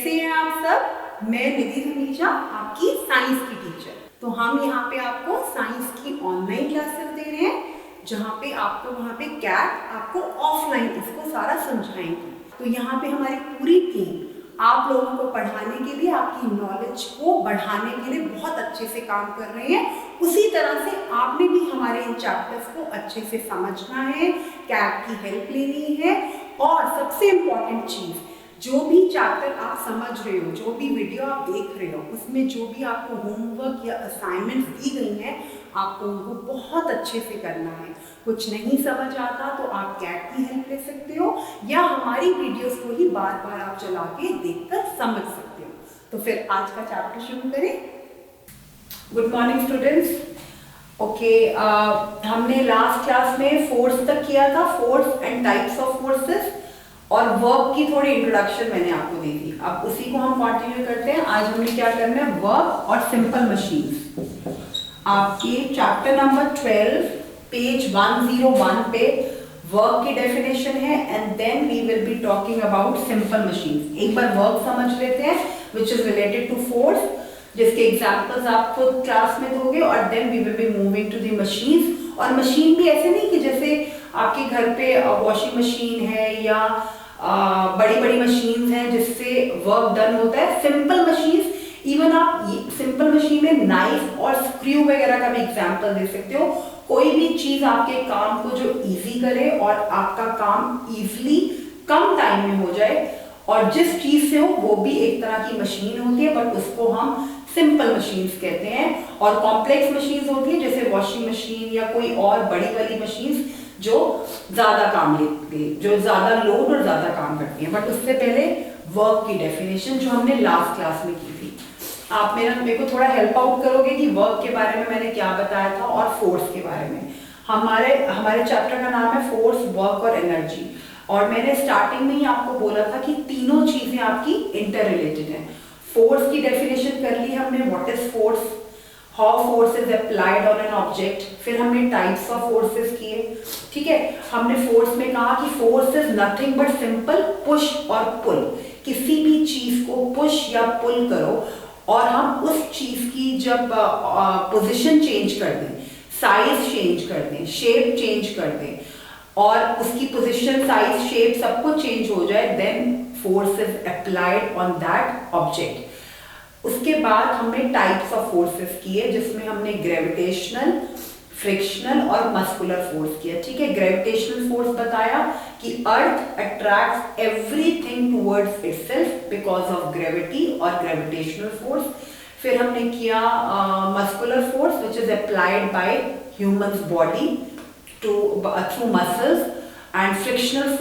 कैसे हैं आप सब? मैं निधि धमीजा, आपकी साइंस की टीचर। तो हम यहाँ पे आपको साइंस की ऑनलाइन क्लासेस दे रहे हैं, जहाँ पे आपको वहाँ पे कैट आपको ऑफलाइन उसको सारा समझाएंगे। तो यहाँ पे हमारी पूरी टीम आप लोगों को पढ़ाने के लिए, आपकी नॉलेज को बढ़ाने के लिए बहुत अच्छे से काम कर रहे हैं। उसी तरह से आपने भी हमारे इन चैप्टर्स को अच्छे से समझना है, कैट की हेल्प लेनी है। और सबसे इम्पॉर्टेंट चीज़, जो भी चैप्टर आप समझ रहे हो, जो भी वीडियो आप देख रहे हो, उसमें जो भी आपको होमवर्क या असाइनमेंट्स दी गई हैं, आपको उनको बहुत अच्छे से करना है। कुछ नहीं समझ आता तो आप कैट की हेल्प ले सकते हो, या हमारी वीडियोस को ही बार बार आप चला के देखकर समझ सकते हो। तो फिर आज का चैप्टर शुरू करें। Good morning students. ओके, हमने लास्ट क्लास में फोर्स तक किया था, force and types of forces, और वर्क की थोड़ी इंट्रोडक्शन मैंने आपको दी थी। अब उसी को हम कंटिन्यू करते हैं। आज हमने क्या करना है, वर्क और सिंपल मशीन्स। आपके चैप्टर नंबर 12 पेज 101 पे वर्क की डेफिनेशन है, and then we will be talking about simple machines. एक बार वर्क समझ लेते हैं, which is related to force, जिसके एग्जाम्पल्स आप खुद क्लास में दोगे, और then we will be moving to the machines. और मशीन भी ऐसे नहीं कि जैसे आपके घर पे वॉशिंग मशीन है या बड़ी बड़ी मशीन्स हैं जिससे वर्क डन होता है। सिंपल मशीन्स, इवन आप सिंपल मशीन में नाइफ और स्क्रू वगैरह का भी एग्जाम्पल दे सकते हो। कोई भी चीज आपके काम को जो इजी करे और आपका काम इजीली कम टाइम में हो जाए, और जिस चीज से हो वो भी एक तरह की मशीन होती है, बट उसको हम सिंपल मशीन्स कहते हैं। और कॉम्प्लेक्स मशीन्स होती है जैसे वॉशिंग मशीन या कोई और बड़ी वाली मशीन्स जो ज्यादा काम लेती है, जो ज्यादा लोड और ज्यादा काम करती है। बट उससे पहले वर्क की डेफिनेशन जो हमने लास्ट क्लास में की थी, आप मेरे को थोड़ा हेल्प आउट करोगे कि वर्क के बारे में मैंने क्या बताया था और फोर्स के बारे में। हमारे चैप्टर का नाम है फोर्स, वर्क और एनर्जी, और मैंने स्टार्टिंग में ही आपको बोला था कि तीनों चीजें आपकी इंटर रिलेटेड हैं। फोर्स की डेफिनेशन कर ली हमने, what is force, how force is applied on an object. फिर हमने टाइप्स ऑफ फोर्सेस किए, ठीक है। हमने फोर्स में कहा कि force is nothing but simple push और पुल। किसी भी चीज को पुश या पुल करो, और हम उस चीज की जब पोजीशन चेंज कर दें, साइज चेंज कर दें, शेप चेंज कर दें, और उसकी पोजीशन, साइज, शेप सब कुछ चेंज हो जाए, then force is applied on that object. उसके बाद हमने टाइप्स ऑफ फोर्सेस किए, जिसमें हमने ग्रेविटेशनल, फ्रिक्शनल और मस्कुलर फोर्स किया, ठीक है। ग्रेविटेशनल फोर्स बताया कि earth attracts everything towards itself because of gravity और ग्रेविटेशनल फोर्स। फिर हमने किया muscular force which is applied by humans body through muscles, and frictional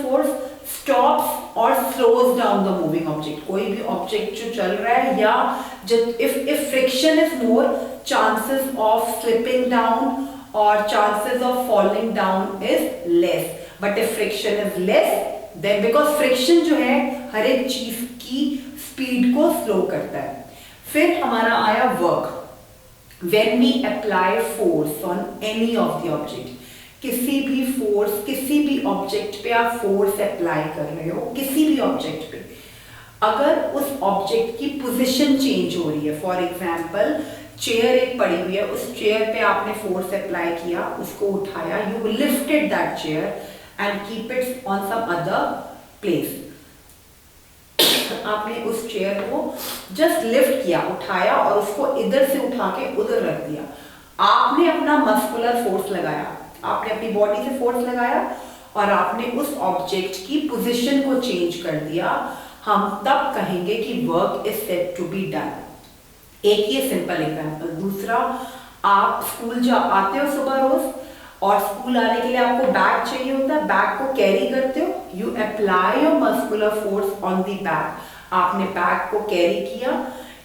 force stops और slows down the moving object. कोई भी object जो चल रहा है, या if friction is more, chances of slipping down और chances of falling down is less, but if friction is less then, because friction जो है हर एक चीज की स्पीड को स्लो करता है। फिर हमारा आया work, when we apply force on any of the object. किसी भी फोर्स, किसी भी ऑब्जेक्ट पे आप फोर्स अप्लाई कर रहे हो, किसी भी ऑब्जेक्ट पे, अगर उस ऑब्जेक्ट की पोजीशन चेंज हो रही है, फॉर एग्जांपल चेयर एक पड़ी हुई है, उस चेयर पे आपने फोर्स अप्लाई किया, उसको उठाया, you lifted that chair and keep it on some other place. आपने उस चेयर को जस्ट लिफ्ट किया, उठाया, और उसको इधर से उठा के उधर रख दिया। आपने अपना मस्कुलर फोर्स लगाया, आपने अपनी बॉडी से फोर्स लगाया, और आपने उस ऑब्जेक्ट की पोजीशन को चेंज कर दिया। हम तब कहेंगे कि work is said to be done. एक ये सिंपल एग्जांपल। दूसरा, आप स्कूल आते हो सुबह रोज, और स्कूल आने के लिए आपको बैग चाहिए होता है, बैग को कैरी करते हो, you apply your muscular force on the bag. आपने बैग को कैरी किया,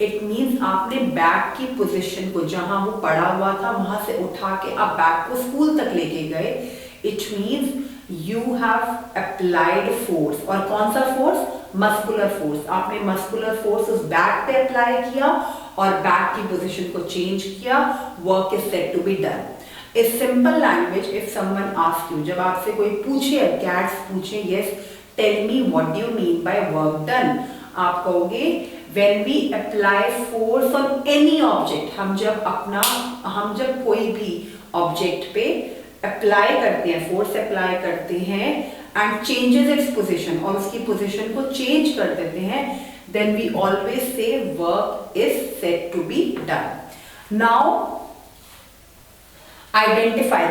इट मीन्स आपने बैग की पोजीशन को, जहां वो पड़ा हुआ था वहां से उठा के आप बैग को स्कूल तक लेके गए। It means you have applied force. और कौन सा फोर्स? Muscular force. आपने मस्कुलर फोर्स उस बैग पे अप्लाई किया और बैग की पोजीशन को चेंज किया। Work is said to be done. इस simple language, if someone ask you, जब आपसे कोई पूछे, कैट्स पूछे, yes tell me what do you mean by work done, आप कहोगे when we apply force on any object, हम जब कोई भी ऑब्जेक्ट पे अप्लाई करते हैं, फोर्स अप्लाई करते हैं एंड चेंजेस इट्स पोजीशन, और उसकी पोजीशन को चेंज कर देते हैं, then we always say work is said to be done. Now identify,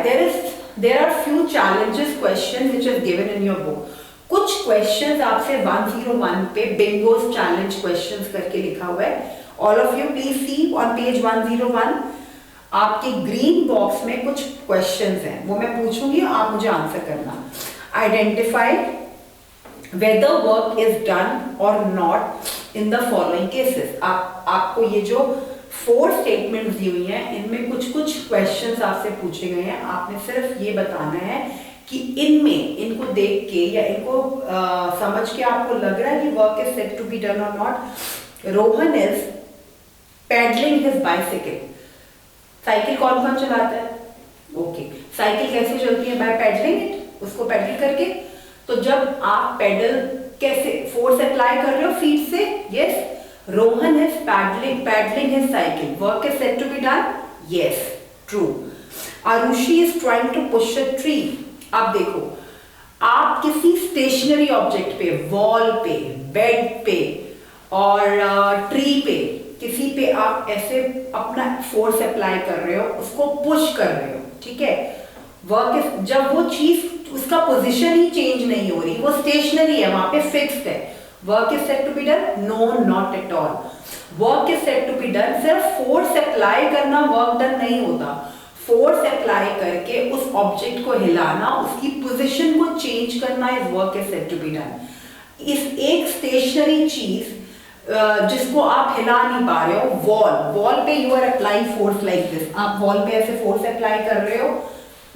there are few challenges question which is given in your book. कुछ questions आपसे 101 पे बिंगोस चैलेंज क्वेश्चंस करके लिखा हुआ है। All of you please see on page 101, आपके green box में कुछ क्वेश्चंस हैं, वो मैं पूछूंगी, आप मुझे आंसर करना। Identify whether work is done और not in the following cases. आपको ये जो 4 स्टेटमेंट्स दी हुई हैं, इनमें कुछ क्वेश्चंस आपसे पूछे गए हैं, आपने सिर्फ ये बताना है कि इनको देख के या इनको समझ के आपको लग रहा है कि work is said to be done और not. Rohan is pedalling his bicycle. Cycle कौन कौन चलाता है? ओके, साइकिल कैसे चलती है? बाय पेडलिंग इट, उसको पेडल करके। तो जब आप पेडल कैसे फोर्स अप्लाई कर रहे हो फीट से, yes, Rohan is pedalling his cycle, work is said to be done, yes, true. Arushi is trying to push a tree. अब देखो, आप किसी स्टेशनरी ऑब्जेक्ट पे, वॉल पे, बेड पे और ट्री पे, किसी पे आप ऐसे अपना फोर्स अप्लाई कर रहे हो, उसको पुश कर रहे हो, ठीक है। वर्क जब वो चीज, उसका पोजीशन ही चेंज नहीं हो रही, वो स्टेशनरी है, वहां पे फिक्स्ड है, work is said to be done? No, not at all. Work is said to be done, सिर्फ फोर्स अप्लाई करना वर्क डन नहीं होता। फोर्स अप्लाई करके उस ऑब्जेक्ट को हिलाना, उसकी पोजीशन को चेंज करना is work is said to be done. इस एक स्टेशनरी चीज जिसको आप हिला नहीं पा रहे हो, वॉल पे you are applying force like this, आप वॉल पे ऐसे फोर्स अप्लाई कर रहे हो,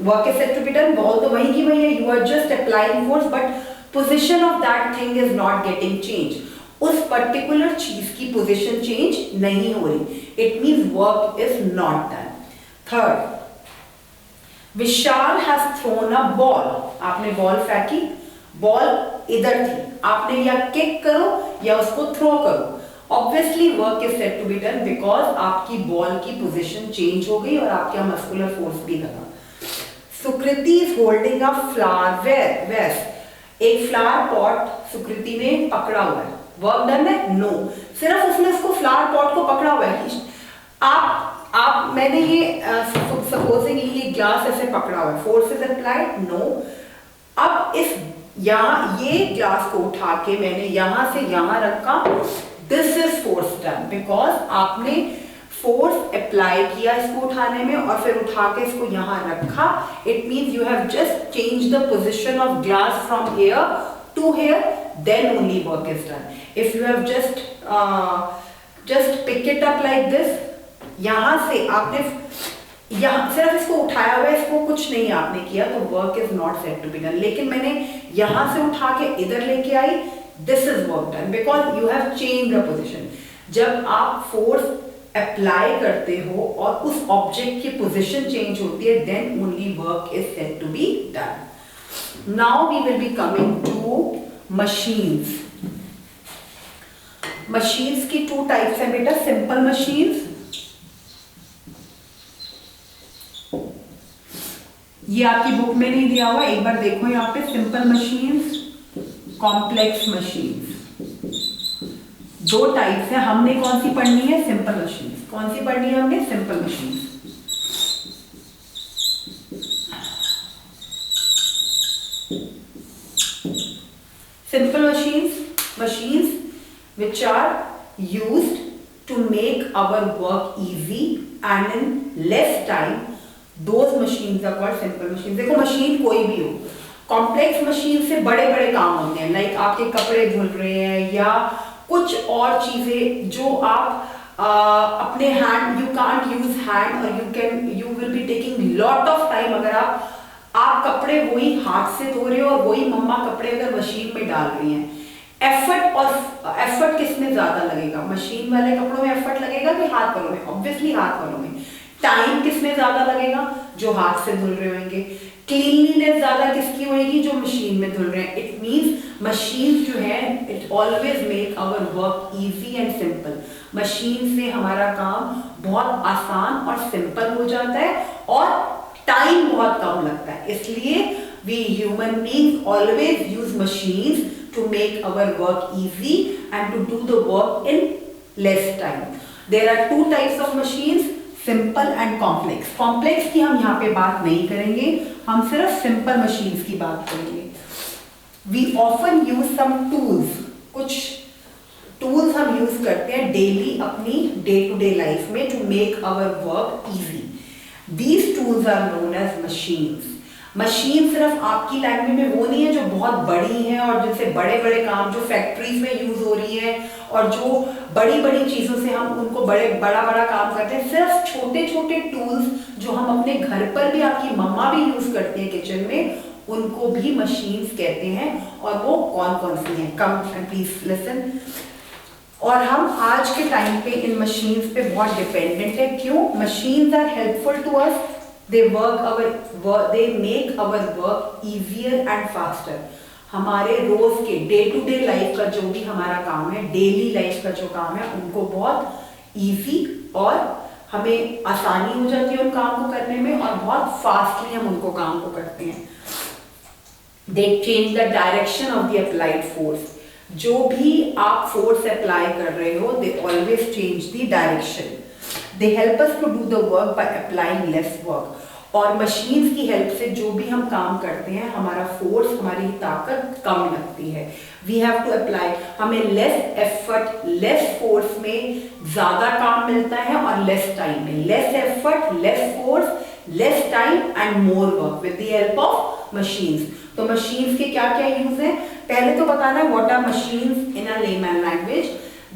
work is said to be done. Wall तो वही की वही है, you are just applying force, but position of that thing is not getting change. उस पर्टिकुलर चीज की पोजीशन चेंज नहीं हो रही, it means work is not done. Third, Vishal has thrown a ball. आपने बॉल फेंकी, बॉल इधर थी, आपने या किक करो या उसको थ्रो करो, obviously work is said to be done because आपकी बॉल की पोजीशन चेंज हो गई और आपका मस्कुलर फोर्स भी लगा। Sukriti is holding a flower vase. एक फ्लावर पॉट सुकृति ने पकड़ा हुआ है, वर्क डन है? नो, सिर्फ उसने उसको फ्लावर पॉट को पकड़ा हुआ है। मैंने ये सपोजिंग ये ग्लास ऐसे पकड़ा हुआ है, फोर्स इज अप्लाइड? नो। अब ये ग्लास को उठा के मैंने यहां से यहां रखा, this is force done because आपने फोर्स अप्लाई किया इसको उठाने में और फिर उठा के इसको यहां रखा। It means you have just change the position of glass from here to here, then only work is done. If you have just pick it up like this, यहां से आपने यहां सिर्फ इसको उठाया हुआ है, इसको कुछ नहीं आपने किया, तो work is not said to be done. लेकिन मैंने यहां से उठा के इधर लेके आई, this is work done because you have change the position. जब आप फोर्स अप्लाई करते हो और उस ऑब्जेक्ट की पोजीशन चेंज होती है, then only work is said to be done. Now we will be coming to machines. Machines की 2 टाइप्स है बेटा, सिंपल मशीन्स, ये आपकी बुक में नहीं दिया हुआ, एक बार देखो यहाँ पे, simple machines, complex machines. 2 types है, हमने कौन सी पढ़नी है? Simple machines. कौन सी पढ़नी है हमने? Simple machines. Simple machines which are used to make our work easy and in less time, those machines are called simple machines। देखो मशीन कोई भी हो, कॉम्प्लेक्स मशीन से बड़े बड़े काम होते हैं, लाइक आपके कपड़े धुल रहे हैं या कुछ और चीजें जो आप अपने hand, you can't use hand और you will be taking lot of time. अगर आप कपड़े वही हाथ से धो रहे हो और वही मम्मा कपड़े अगर मशीन में डाल रही हैं, एफर्ट किसमें ज्यादा लगेगा? मशीन वाले कपड़ों में एफर्ट लगेगा कि हाथ वालों में? ऑब्वियसली हाथ वालों में। टाइम किसमें ज्यादा लगेगा? जो हाथ से धुल रहे होंगे। क्लीनलीनेस ज्यादा किसकी होगी? जो मशीन में धुल रहे हैं। इट मींस मशीन जो है it always make our work easy and simple. Machine से हमारा काम बहुत आसान और सिंपल हो जाता है और टाइम बहुत कम लगता है। इसलिए we human beings always use machines to make our work easy and to do the work in less time. There are two types of machines, simple and complex. Complex की हम यहाँ पे बात नहीं करेंगे, हम सिर्फ सिंपल मशीन्स की बात करेंगे। We often use some tools, कुछ टूल्स हम यूज करते हैं डेली अपनी डे टू डे लाइफ में to make our work easy. These tools are known as machines. Machine सिर्फ आपकी लैंग्वेज में वो नहीं है जो बहुत बड़ी है और जिनसे बड़े बड़े काम जो फैक्ट्रीज में यूज हो रही है और जो बड़ी बड़ी चीजों से हम उनको बड़ा काम करते हैं। सिर्फ छोटे छोटे टूल्स जो हम अपने घर पर भी, आपकी मम्मा भी यूज करती है किचन में, उनको भी मशीन्स कहते हैं। और वो कौन कौन सी हैं? Come please listen. और हम आज के टाइम पे इन मशीन्स पे बहुत डिपेंडेंट है। क्यों? Machines are helpful to us, they make our work easier and faster। हमारे रोज के डे टू डे लाइफ का जो भी हमारा काम है, डेली लाइफ का जो काम है, उनको बहुत इजी और हमें आसानी हो जाती है उन काम को करने में और बहुत फास्टली हम उनको काम को करते हैं। They change the direction of the applied force। जो भी आप फोर्स अप्लाई कर रहे हो, they always change the direction। They help us to do the work by applying less work। और मशीन्स की हेल्प से जो भी हम काम करते हैं, हमारा फोर्स, हमारी ताकत कम लगती है। वी हैव टू अप्लाई, हमें लेस एफर्ट, लेस फोर्स में ज्यादा काम मिलता है और लेस टाइम में। Less effort, less force, less time and more work with the help of machines. तो मशीन्स के क्या क्या यूज है? पहले तो बताना है what are machines in a layman language.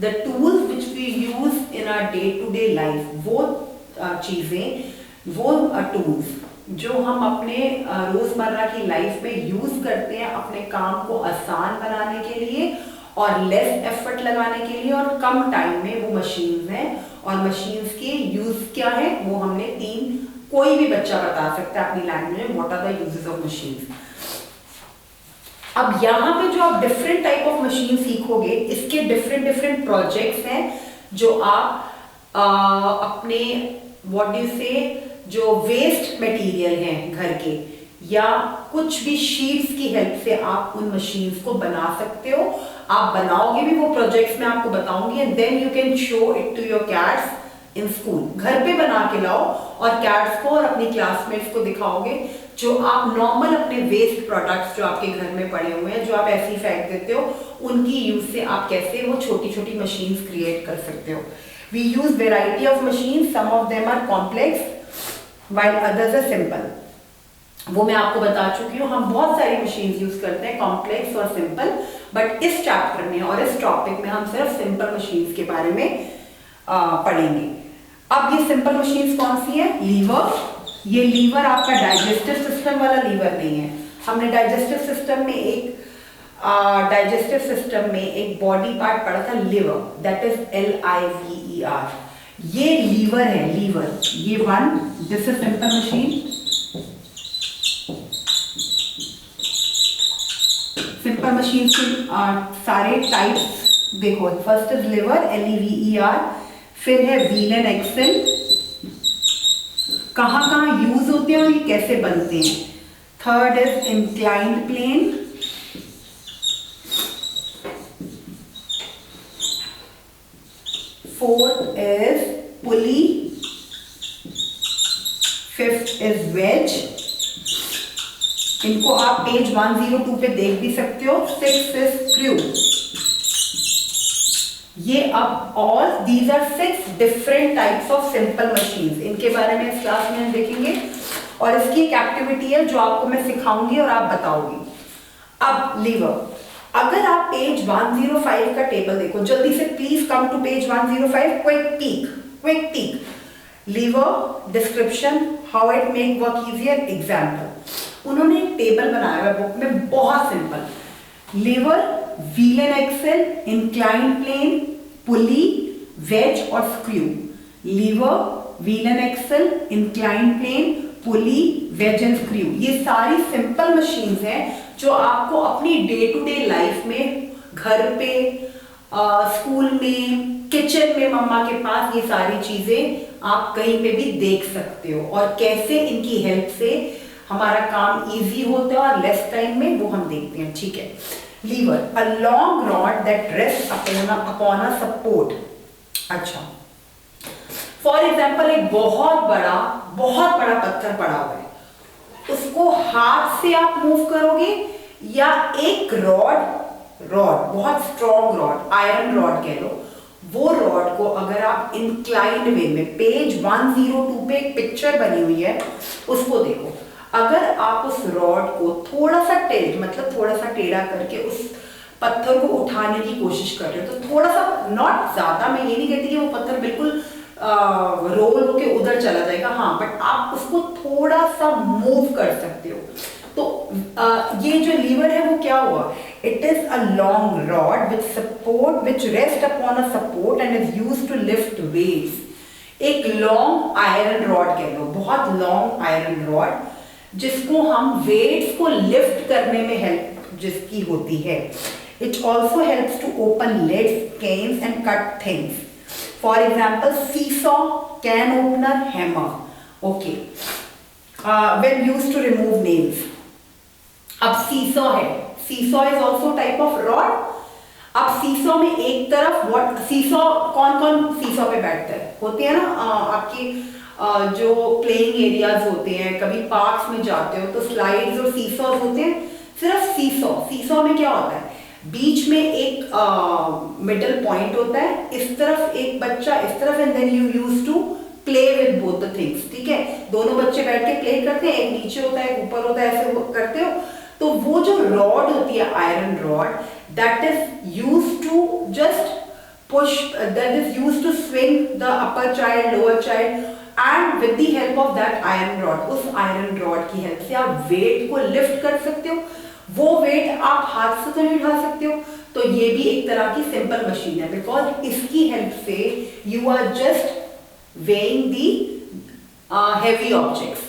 The tools which we use in our day-to-day life, वो चीजें, वो टूल्स जो हम अपने रोजमर्रा की लाइफ में यूज करते हैं अपने काम को आसान बनाने के लिए और लेस एफर्ट लगाने के लिए और कम टाइम में, वो मशीन्स हैं। और मशीन्स के यूज क्या है वो हमने तीन, कोई भी बच्चा बता सकता है अपनी लैंग्वेज में what are the uses of machines. अब यहाँ पे जो आप डिफरेंट टाइप ऑफ मशीन सीखोगे, इसके डिफरेंट प्रोजेक्ट्स हैं जो आप अपने व्हाट डू से जो वेस्ट मटेरियल हैं घर के या कुछ भी शीट्स की हेल्प से आप उन मशीन्स को बना सकते हो। आप बनाओगे भी, वो प्रोजेक्ट्स में आपको बताऊंगी and then you can show it to your cats in school. घर पे बना के लाओ और कैट्स को और अपनी क्लासमेट्स को दिखाओगे। जो आप नॉर्मल अपने वेस्ट प्रोडक्ट्स जो आपके घर में पड़े हुए हैं, जो आप ऐसे ही फेंक देते हो, उनकी यूज से आप कैसे वो छोटी छोटी मशीन्स क्रिएट कर सकते हो। We use variety of machine, some of them are complex while others are simple. वो मैं आपको बता चुकी हूँ। हम बहुत सारी मशीन्स यूज करते हैं, कॉम्प्लेक्स और सिंपल, बट इस चैप्टर में और इस टॉपिक में हम सिर्फ सिंपल मशीन्स के बारे में पढ़ेंगे। अब ये सिंपल मशीन्स कौन सी है? लीवर। ये लीवर आपका डाइजेस्टिव सिस्टम वाला लीवर नहीं है। हमने डाइजेस्टिव सिस्टम में एक बॉडी पार्ट पढ़ा था लिवर, दैट इज LIVER। ये लीवर है, लीवर। ये one, this is simple machine. Simple machine के सारे टाइप्स देखो। First is liver, LEVER। फिर है व्हील एंड एक्सेल। कहाँ कहाँ यूज होते हैं और ये कैसे बनते हैं। Third is inclined plane. Fourth is pulley. Fifth is wedge. इनको आप पेज 102 पे देख भी सकते हो। Six is screw. ये अब all these are 6 different types of simple machines. इनके बारे में इस क्लास में हम देखेंगे और इसकी एक एक्टिविटी है जो आपको मैं सिखाऊंगी और आप बताओगी। अब लीवर, अगर आप पेज 105 का टेबल देखो, जल्दी से please come to page 105। Quick peek. Lever description, how it make work easier, example. उन्होंने एक टेबल बनाया हुआ बुक में, बहुत simple. Lever, wheel and axle, inclined plane, pulley, wedge और screw. Lever, wheel and axle, inclined plane, pulley, wedge and screw, ये सारी simple machines हैं जो आपको अपनी डे टू डे लाइफ में, घर पे, स्कूल में, किचन में मम्मा के पास, ये सारी चीजें आप कहीं पे भी देख सकते हो और कैसे इनकी हेल्प से हमारा काम इजी होता है और लेस टाइम में, वो हम देखते हैं। ठीक है, lever, a long rod that rest upon a support. अच्छा, फॉर एग्जाम्पल एक बहुत बड़ा पत्थर पड़ा हुआ है, उसको हाथ से आप मूव करोगे या एक रॉड बहुत स्ट्रॉन्ग रॉड, आयरन रॉड कह लो, वो रॉड को अगर आप इंक्लाइंड वे में, पेज 102 पे एक पिक्चर बनी हुई है, उसको देखो, अगर आप उस रॉड को थोड़ा सा टिल्ट, मतलब थोड़ा सा टेढ़ा करके उस पत्थर को उठाने की कोशिश कर रहे हो, तो थोड़ा सा, नॉट ज्यादा, मैं ये नहीं कहती कि वो पत्थर बिल्कुल रोल होके उधर चला जाएगा, हाँ, बट आप उसको थोड़ा सा मूव कर सकते हो। तो ये जो लीवर है वो क्या हुआ, it is a long rod which support, which rest upon a support and is used to lift weights. एक लॉन्ग आयरन रॉड कह लो, बहुत लॉन्ग आयरन रॉड, जिसको हम वेट्स को लिफ्ट करने में हेल्प जिसकी होती है। It also helps to open lids, cans and cut things. For example, seesaw, can opener, hammer. Okay. When used to remove nails. अब seesaw है, seesaw is also type of rod. अब seesaw में एक तरफ seesaw, कौन seesaw पे बैठता है, होते हैं ना आपकी जो प्लेइंग एरियाज होते हैं, कभी पार्क्स में जाते हो तो स्लाइड्स और seesaws होते हैं। सिर्फ seesaw में क्या होता है, बीच में एक मिडल पॉइंट होता है, इस तरफ एक बच्चा, इस तरफ, and then you use to play with both the things. ठीक है, दोनों बच्चे बैठ के प्ले करते हैं, एक नीचे होता है, एक ऊपर होता है, ऐसे करते हो। तो वो जो रॉड होती है, iron rod, that is use to just push, that is use to swing the upper child, lower child, and with the help of that iron rod, उस आयरन रॉड की हेल्प से आप वेट को lift कर सकते हो। वो wait आप हाथ से तो नहीं उठा सकते हो, तो ये भी एक तरह की सिंपल मशीन है, बिकॉज इसकी हेल्प से you are just weighing the heavy objects.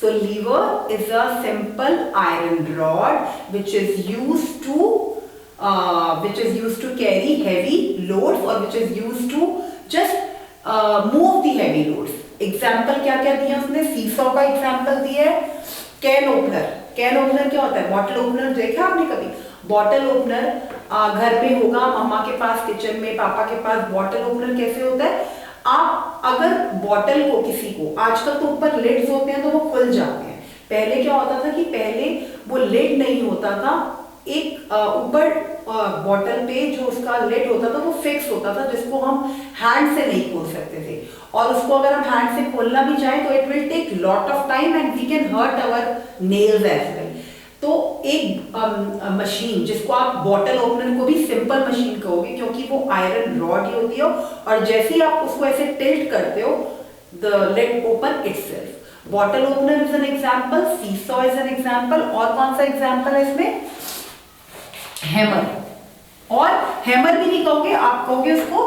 So lever is a simple iron rod which is used to carry heavy loads और which is used to just move the heavy loads. Example क्या क्या दिया उसने, seesaw का example दिया है, can opener क्या होता है, बॉटल ओपनर देखा आपने कभी, बॉटल ओपनर घर पे होगा, मम्मा के पास, किचन में, पापा के पास, बॉटल ओपनर कैसे होता है, आप अगर बॉटल को, किसी को, आजकल तो ऊपर लिड्स होते हैं तो वो खुल जाते हैं, पहले क्या होता था कि पहले वो लिड नहीं होता था, एक ऊपर बॉटल पे जो उसका लिड होता था वो फिक्स होता था, जिसको हम हैंड से नहीं खोल सकते थे, और उसको अगर हम हैंड से खोलना भी चाहें तो it will take lot of time and we can hurt our nails as well. तो एक मशीन, जिसको आप बॉटल ओपनर को भी सिंपल मशीन कहोगे क्योंकि वो आयरन रॉड ही होती है, और जैसे ही आप उसको ऐसे टिल्ट करते हो, the lid open itself. Bottle opener is an example, seesaw is an example, और कौन सा एग्जांपल है इसमें, हैमर, और हैमर भी नहीं कहोगे, आप कहोगे उसको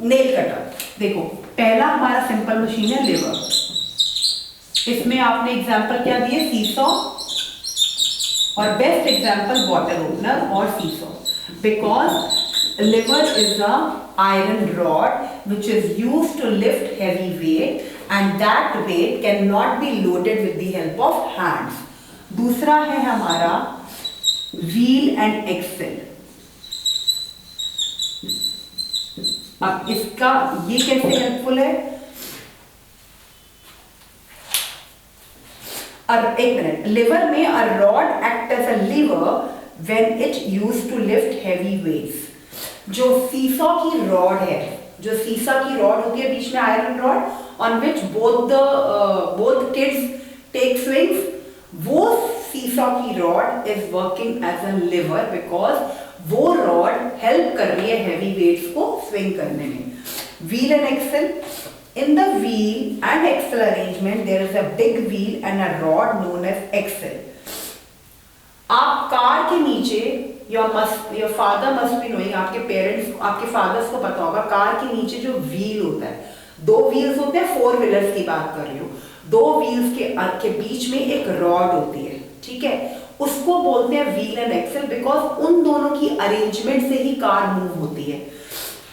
नेल कटर। देखो, पहला हमारा सिंपल मशीन है लिवर, इसमें आपने एग्जांपल क्या दिए, सीसॉ, और बेस्ट एग्जांपल बॉटल ओपनर और seesaw, because lever is a iron rod which is used to lift heavy weight and that weight can not be loaded with the help of hands. दूसरा है हमारा wheel and Excel. अब इसका ये कैसे helpful है, और एक मिनट, लिवर में a rod act as a lever when it used to lift heavy weights. जो सीसॉ की रॉड है, जो सीसा की रॉड होती है बीच में, iron rod on which both kids take swings, वो सीसॉ की rod is working as a lever because वो रॉड हेल्प कर रही है हैवी वेट्स को स्विंग करने में। Wheel and axle, in the wheel and axle arrangement there is a big wheel and a rod known as axle. आप car के नीचे, your father must be knowing, आपके पेरेंट्स, आपके फादर्स को पता होगा, कार के नीचे जो व्हील होता है, दो व्हील्स होते हैं, 4 व्हीलर्स की बात कर रही हूँ, दो व्हील्स के बीच में एक रॉड होती है, ठीक है, उसको बोलते हैं व्हील एंड एक्सेल, बिकॉज उन दोनों की अरेंजमेंट से ही कार मूव होती है।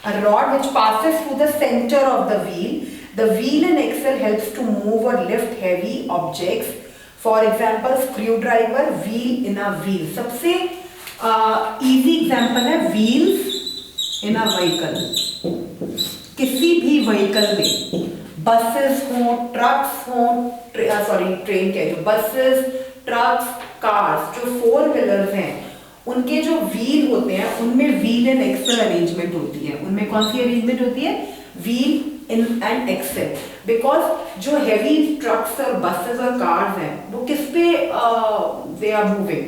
A rod which passes through the center of the wheel. The wheel and axle helps to move or lift heavy objects. For example, screwdriver, wheel in a wheel. सबसे easy example है wheels in a vehicle. किसी भी vehicle में buses हो, trucks हो, train कह रही, buses, trucks, cars, जो फोर व्हीलर्स हैं उनके जो व्हील होते हैं उनमें व्हील एंड एक्सेल अरेंजमेंट होती है। उनमें कौन सी अरेंजमेंट होती है? Wheel and axle. बिकॉज जो हैवी ट्रक्स और बसेस और कार्स हैं वो किस पे they are moving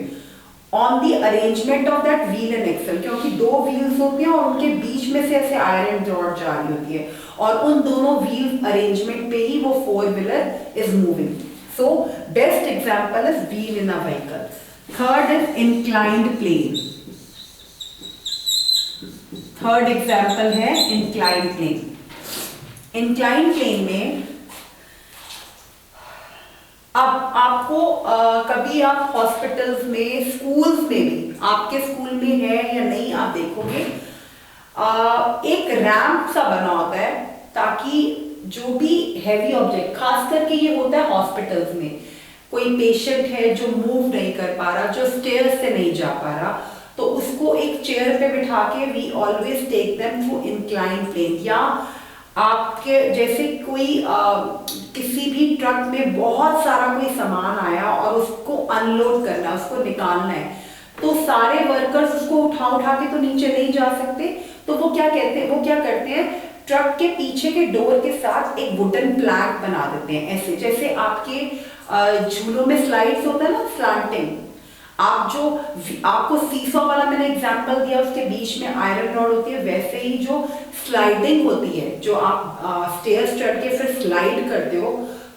on the arrangement of that wheel and axle, क्योंकि दो व्हील्स होती हैं और उनके बीच में से ऐसे आयरन रॉड जा रही होती है और उन दोनों व्हील अरेंजमेंट पे ही वो four wheeler is moving. So best example is wheel in a vehicle. Third is inclined plane. Third example है inclined plane. Inclined plane में अब आपको कभी आप हॉस्पिटल्स में, स्कूल्स में भी, आपके स्कूल में है या नहीं आप देखोगे, एक रैंप सा बना होता है ताकि जो भी हैवी ऑब्जेक्ट, खास करके ये होता है हॉस्पिटल्स में, कोई पेशेंट है जो मूव नहीं कर पा रहा, जो स्टेयर्स से नहीं जा पा रहा, तो उसको एक चेयर पे बिठा के we always take them through incline plane. या आपके जैसे कोई किसी भी ट्रक में बहुत सारा कोई सामान आया और उसको अनलोड करना है, उसको निकालना है, तो सारे वर्कर्स उसको उठा के तो नीचे नहीं जा सकते, तो वो क्या करते हैं, ट्रक के पीछे के डोर के साथ एक वुडन प्लैंक बना देते हैं, ऐसे जैसे आपके झूलों में स्लाइड्स होता है ना, स्लांटिंग। आपको सीसॉ वाला मैंने एग्जांपल दिया, उसके बीच में आयरन रॉड होती है, वैसे ही जो स्लाइडिंग होती है, जो आप स्टेयर्स चढ़ के फिर स्लाइड करते हो,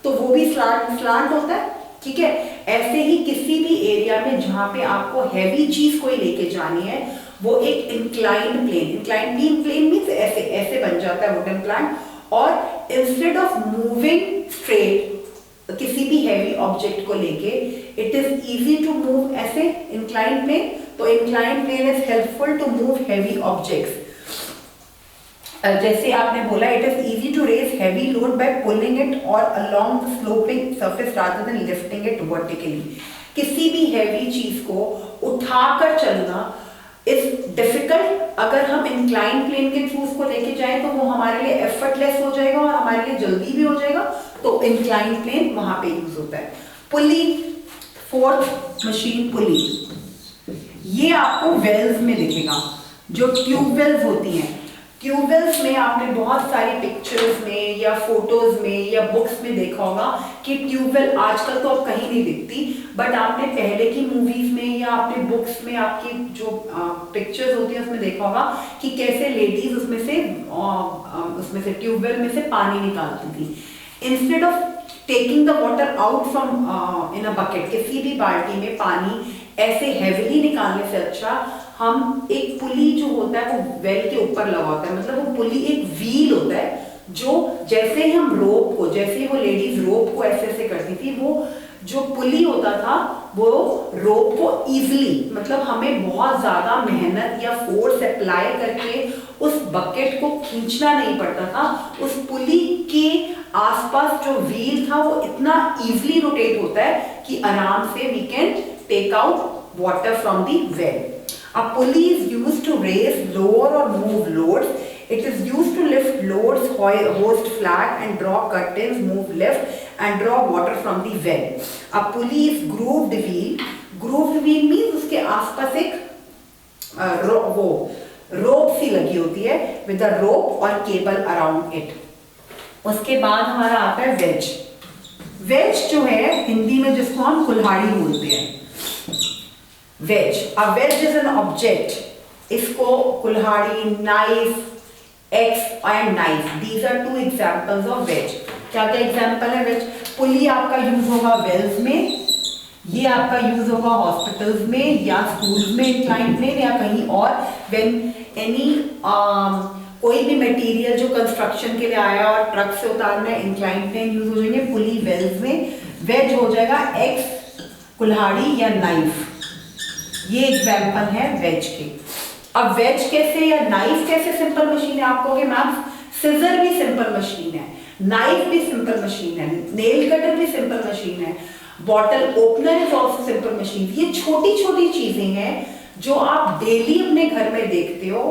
तो वो भी स्लांट होता है, ठीक है। ऐसे ही किसी भी एरिया में जहां पे आपको हैवी चीज कोई लेके जानी है, वो एक इंक्लाइंड प्लेन मींस ऐसे बन जाता है वुडन प्लैंक, और इंस्टेड ऑफ मूविंग स्ट्रेट किसी भी हैवी ऑब्जेक्ट को लेके, it is easy to move ऐसे इंक्लाइंड प्लेन। तो inclined plane is helpful to move heavy objects. जैसे आपने बोला, it is easy to raise heavy load by pulling it और along the sloping surface rather than lifting it vertically. किसी भी heavy चीज को उठाकर चलना इज डिफिकल्ट। अगर हम इंक्लाइन प्लेन के थ्रू उसको लेके जाएं तो वो हमारे लिए एफर्टलेस हो जाएगा और हमारे लिए जल्दी भी हो जाएगा, तो इंक्लाइन प्लेन वहां पे यूज होता है। पुली, फोर्थ मशीन पुली, ये आपको वेल्स में दिखेगा, जो ट्यूबवेल्स होती हैं। ट्यूबवेल्स में आपने बहुत सारी पिक्चर्स में या फोटोज में या बुक्स में देखा होगा कि ट्यूबवेल आजकल तो अब कहीं नहीं दिखती, बट आपने पहले की मूवीज में या आपने बुक्स में आपकी जो पिक्चर्स होती है उसमें देखा होगा कि कैसे लेडीज उसमें से ट्यूबवेल में से पानी निकालती थी। Instead of taking the water out from in a bucket, किसी भी बाल्टी में पानी ऐसे हैवीली निकालने से अच्छा हम एक पुली जो होता है वो वेल के ऊपर लगा होता है, मतलब वो पुली एक व्हील होता है, जो जैसे ही हम रोप को, जैसे ही वो लेडीज रोप को ऐसे ऐसे करती थी, वो जो पुली होता था वो रोप को इजीली, मतलब हमें बहुत ज्यादा मेहनत या फोर्स अप्लाई करके उस बकेट को खींचना नहीं पड़ता था। उस पुली के आसपास जो व्हील था वो इतना इजीली रोटेट होता है कि आराम से we can take out water from the well. A pulley is used to raise, lower or move loads. It is used to lift loads, hoist flat and draw curtains, move lift and draw water from the well. A pulley is grooved wheel. Grooved wheel means उसके आसपास एक रोप सी लगी होती है with a rope or cable around it. उसके बाद हमारा आता है वेज। वेज जो है हिंदी में जिसको हम कुल्हाड़ी बोलते हैं, wedge. A wedge is an object. इसको कुल्हाड़ी, knife, axe and knife, these are two examples of wedge. क्या क्या एग्जांपल है वेज? पुली आपका यूज होगा वेल्स में, ये आपका यूज होगा हॉस्पिटल्स में या स्कूल्स में इंक्लाइन प्लेन या कहीं और। व्हेन एनी कोई भी मटेरियल जो कंस्ट्रक्शन के लिए आया और ट्रक से उतारना है, इंक्लाइन प्लेन यूज हो जाएंगे, पुली वेल्स में, वेज हो जाएगा एक्स कुल्हाड़ी या नाइफ। ये एग्जाम्पल है वेज के। अब वेज कैसे या नाइफ कैसे सिंपल मशीन है, आप कहोगे मैम सिजर भी सिंपल मशीन है, नाइफ भी सिंपल मशीन है, नेल कटर भी सिंपल मशीन है, bottle opener is also simple machine. ये छोटी छोटी चीजें हैं जो आप डेली अपने घर में देखते हो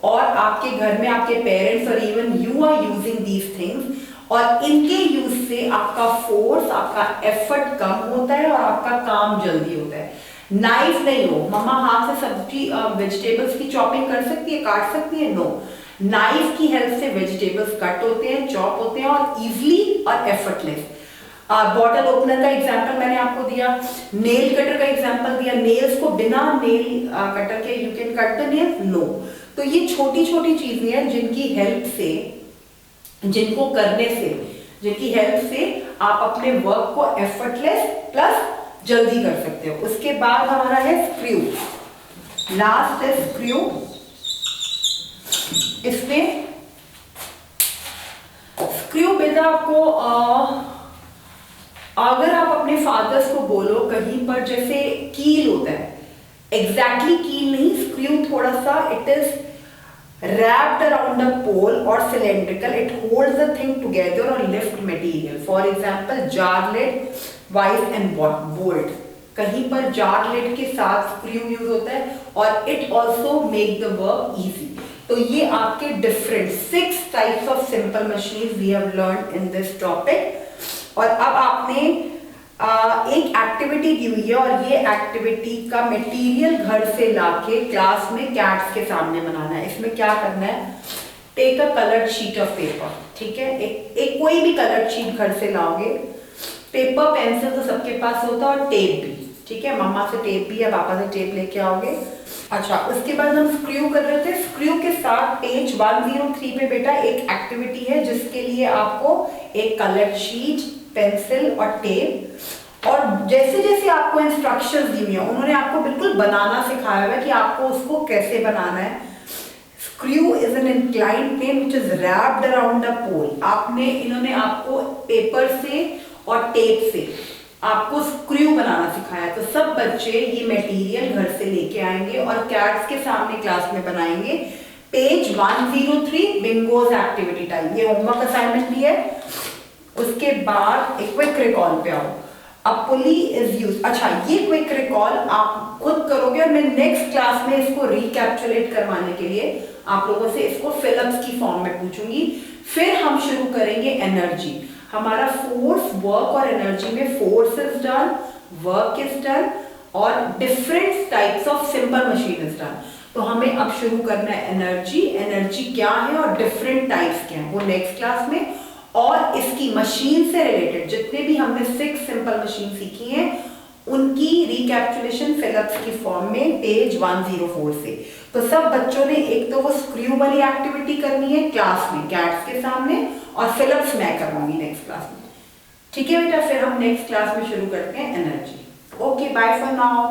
और आपके घर में आपके पेरेंट्स और even you are using these things, और इनके यूज से आपका फोर्स, आपका एफर्ट कम होता है और आपका काम जल्दी होता है। नाइफ नहीं हो, मम्मा हाथ से सब्जी वेजिटेबल्स की चॉपिंग कर सकती है, काट सकती है, नो, नाइफ की हेल्प से वेजिटेबल्स कट होते हैं, चॉप होते हैं और इजीली और एफर्टलेस। बॉटल ओपनर का एग्जांपल मैंने आपको दिया, नेल कटर का एग्जांपल दिया, नेल्स को बिना नेल कटर के you can cut the nails, no. तो ये छोटी छोटी चीजें हैं जिनकी हेल्प से, जिनको करने से, जिनकी हेल्प से आप अपने वर्क को एफर्टलेस प्लस जल्दी कर सकते हो। उसके बाद हमारा है स्क्रू, लास्ट है स्क्रू। इसमें स्क्रू बेटा आपको अगर आप अपने फादर्स को बोलो कहीं पर जैसे कील होता है, एग्जैक्टली कील नहीं, स्क्रू थोड़ा सा it is wrapped around a pole or cylindrical, it holds the thing together or lift material. For example, jar lid, vice and bolt. कहीं पर jar lid के साथ screw यूज होता है और it also make the work easy. तो ये आपके different 6 types of simple machines we have learned in this topic. और अब आपने एक एक्टिविटी दी हुई है और ये एक्टिविटी का मटेरियल घर से लाके क्लास में कैट्स के सामने बनाना है। इसमें क्या करना है, take a coloured sheet of paper, ठीक है, एक कोई भी कलर्ड शीट घर से लाओगे, पेपर पेंसिल तो सबके पास होता है और टेप भी, ठीक है, मम्मा से टेप भी है, पापा से टेप लेके आओगे। अच्छा, उसके बाद हम स्क्रू कर रहे थे, स्क्रू के साथ पेज 103 पे बेटा एक एक्टिविटी है जिसके लिए आपको एक कलर्ड शीट, पेंसिल और टेप, और जैसे जैसे आपको इंस्ट्रक्शंस दी हुई है उन्होंने आपको बिल्कुल बनाना सिखाया हुआ है कि आपको उसको कैसे बनाना है। Screw is an inclined plane which is wrapped around a pole. इन्होंने आपको पेपर से और टेप से आपको स्क्रू बनाना सिखाया। तो सब बच्चे ये मटेरियल घर से लेके आएंगे और कैट्स के सामने क्लास में बनाएंगे। पेज 103 बिंगोज एक्टिविटी टाइम, ये होमवर्क असाइनमेंट भी है। उसके बाद एक क्विक रिकॉल पे आओ। अ पुली इज यूज, अच्छा ये क्विक रिकॉल आप खुद करोगे और मैं नेक्स्ट क्लास में इसको रिकैप्चुलेट करवाने के लिए आप लोगों से इसको फिलअप्स की फॉर्म में पूछूंगी। फिर हम शुरू करेंगे एनर्जी। हमारा फोर्स, वर्क और एनर्जी में force is done, work is done और different types of simple machine is done. तो हमें अब शुरू करना है एनर्जी। एनर्जी क्या है और डिफरेंट टाइप्स क्या है वो नेक्स्ट क्लास में, और इसकी मशीन से रिलेटेड जितने भी हमने 6 सिंपल मशीन सीखी हैं उनकी रिकैप्चुलेशन फिलअप्स की फॉर्म में पेज 104 से। तो सब बच्चों ने एक तो वो स्क्रू वाली एक्टिविटी करनी है क्लास में कैट्स के सामने, और फिलअप्स मैं करवाऊंगी नेक्स्ट क्लास में, ठीक है बेटा। फिर हम नेक्स्ट क्लास में शुरू करते हैं energy. Okay, bye for now.